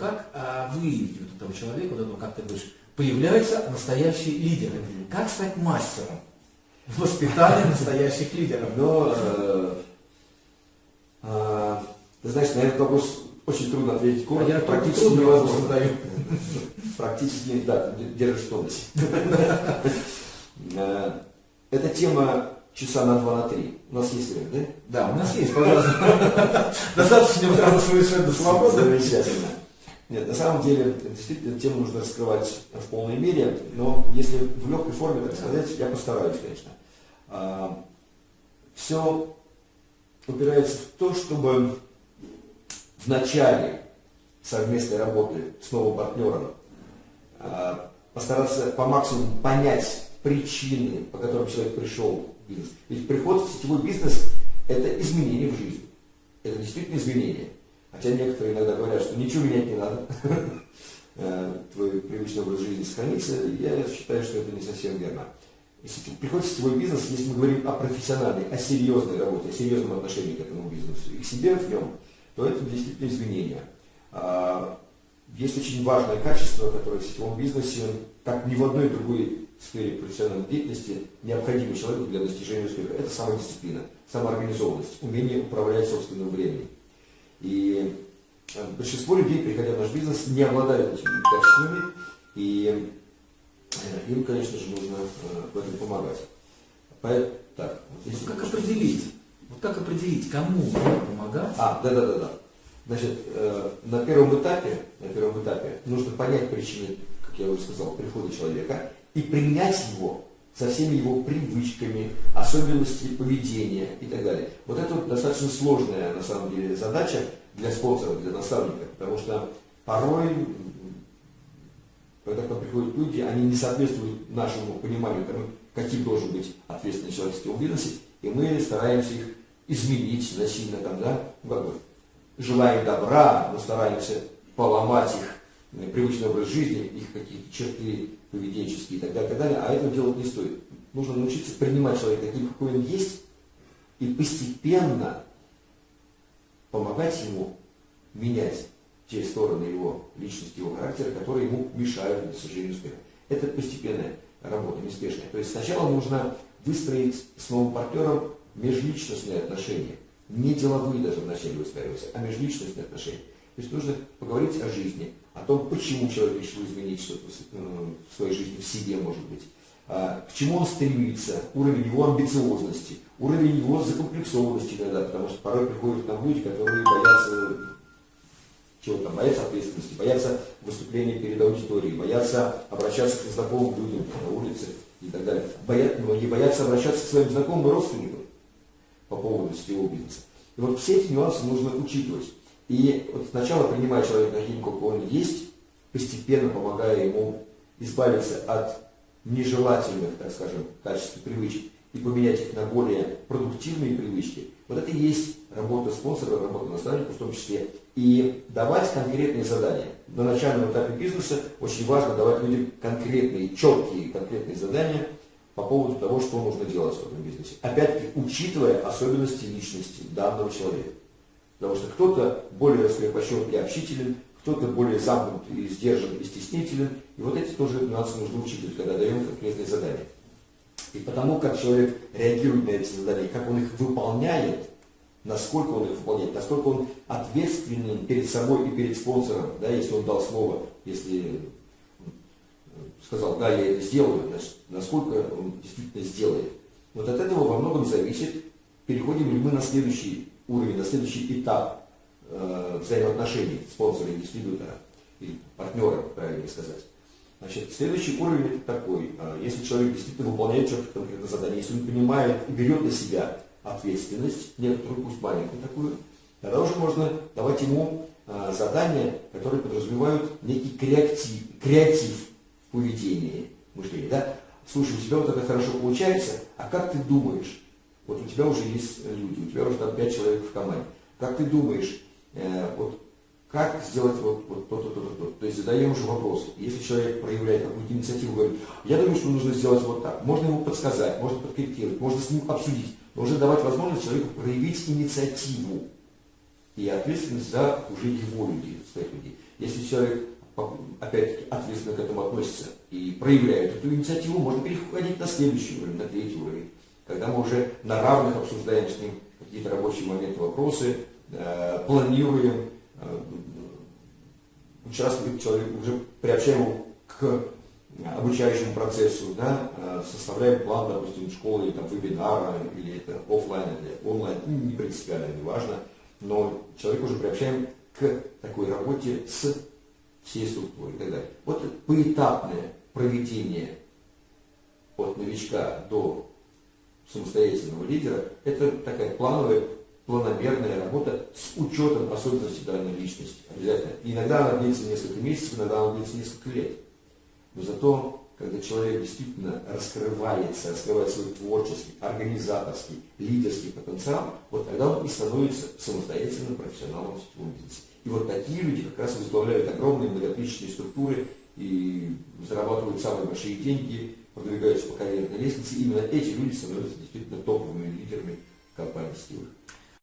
как выявить вот этого человека, вот этого, как ты говоришь, появляются настоящие лидеры. Как стать мастером воспитания настоящих лидеров? Но, ты знаешь, на этот вопрос очень трудно ответить коротко. Я практически невозможно. Практически, да, держишь в тонусе. Эта тема часа на 2-3. У нас есть время, да? Да, у нас есть, пожалуйста. Достаточно прямо совершенно свободно. Замечательно. Нет, на самом деле, действительно, эту тему нужно раскрывать в полной мере, но если в легкой форме, так сказать, я постараюсь, конечно. Все упирается в то, чтобы в начале совместной работы с новым партнером постараться по максимуму понять причины, по которым человек пришел в бизнес. Ведь приход в сетевой бизнес – это изменение в жизни. Это действительно изменение. Хотя некоторые иногда говорят, что ничего менять не надо. Твой привычный образ жизни сохранится. Я считаю, что это не совсем верно. Если приход в сетевой бизнес, если мы говорим о профессиональной, о серьезной работе, о серьезном отношении к этому бизнесу и к себе в нем, то это действительно изменение. Есть очень важное качество, которое в сетевом бизнесе, как ни в одной другой сфере профессиональной деятельности, необходимо человеку для достижения успеха. Это самодисциплина, самоорганизованность, умение управлять собственным временем. И большинство людей, приходя в наш бизнес, не обладают этими качествами, и им, конечно же, нужно в этом помогать. Так, вот здесь как определить? Вот как определить, кому нужно помогать? Да. Значит, на первом этапе нужно понять причины, как я уже сказал, прихода человека и принять его со всеми его привычками, особенностями поведения и так далее. Вот это вот достаточно сложная, на самом деле, задача для спонсора, для наставника, потому что порой, когда к нам приходят люди, они не соответствуют нашему пониманию тому, каким должен быть ответственный человек в сетевом бизнесе, и мы стараемся их изменить насильно, желаем добра, но стараемся поломать их привычный образ жизни, их какие-то черты поведенческие и так далее, а этого делать не стоит. Нужно научиться принимать человека таким, какой он есть, и постепенно помогать ему менять те стороны его личности, его характера, которые ему мешают достижению успеха. Это постепенная работа, неспешная. То есть сначала нужно выстроить с новым партнером межличностные отношения. Не деловые даже вначале выстраиваются, а межличностные отношения. То есть нужно поговорить о жизни, о том, почему человек решил изменить что-то в своей жизни, в себе, может быть, к чему он стремится, уровень его амбициозности, уровень его закомплексованности иногда, потому что порой приходят к нам люди, которые боятся чего-то, боятся ответственности, боятся выступления перед аудиторией, боятся обращаться к незнакомым людям на улице и так далее. Многие боятся обращаться к своим знакомым и родственникам по поводу сетевого бизнеса. И вот все эти нюансы нужно учитывать. И вот сначала принимая человека таким, какой он есть, постепенно помогая ему избавиться от нежелательных, так скажем, качеств и привычек и поменять их на более продуктивные привычки. Вот это и есть работа спонсора, работа наставника в том числе. И давать конкретные задания. На начальном этапе бизнеса очень важно давать людям конкретные, четкие конкретные задания по поводу того, что нужно делать в этом бизнесе. Опять-таки, учитывая особенности личности данного человека. Потому что кто-то более раскрепощен и общителен, кто-то более замкнут и сдержан и стеснителен. И вот эти тоже нюансы нужно учитывать, когда даем конкретные задания. И потому, как человек реагирует на эти задания, как он их выполняет, насколько он их выполняет, насколько он ответственен перед собой и перед спонсором, да, если он дал слово, если сказал, да, я это сделаю, значит, насколько он действительно сделает. Вот от этого во многом зависит, переходим ли мы на следующий уровень, на следующий этап взаимоотношений спонсора и дистрибьютора, или партнера, правильно сказать. Значит, следующий уровень это такой, если человек действительно выполняет четко конкретное задание, если он понимает и берет на себя ответственность, некоторую, пусть маленькую такую, тогда уже можно давать ему задания, которые подразумевают некий креатив в поведении, мышления. Да? Слушай, у тебя вот это хорошо получается, а как ты думаешь? Вот у тебя уже есть люди, у тебя уже там 5 человек в команде. Как ты думаешь, вот как сделать вот то? То есть задаем уже вопрос. Если человек проявляет какую-то инициативу, говорит, я думаю, что нужно сделать вот так. Можно ему подсказать, можно подкорректировать, можно с ним обсудить. Но уже давать возможность человеку проявить инициативу и ответственность за уже его людей, своих людей. Если человек, опять-таки, ответственно к этому относится и проявляет эту инициативу, можно переходить на следующий уровень, на третий уровень, когда мы уже на равных обсуждаем с ним какие-то рабочие моменты, вопросы, планируем, участвует человек, уже приобщаем его к обучающему процессу, да, составляем план, допустим, школы, или там, вебинара, или это офлайн, или онлайн, не принципиально, не важно, но человека уже приобщаем к такой работе с всей структурой и так далее. Вот поэтапное проведение от новичка до самостоятельного лидера – это такая плановая, планомерная работа с учетом особенностей данной личности. Обязательно. Иногда она длится несколько месяцев, иногда она длится несколько лет. Но зато, когда человек действительно раскрывается, раскрывает свой творческий, организаторский, лидерский потенциал, вот тогда он и становится самостоятельным профессионалом в сетевом бизнесе. И вот такие люди как раз возглавляют огромные многотысячные структуры и зарабатывают самые большие деньги, продвигаются по карьерной лестнице. Именно эти люди становятся действительно топовыми лидерами компании сетевых.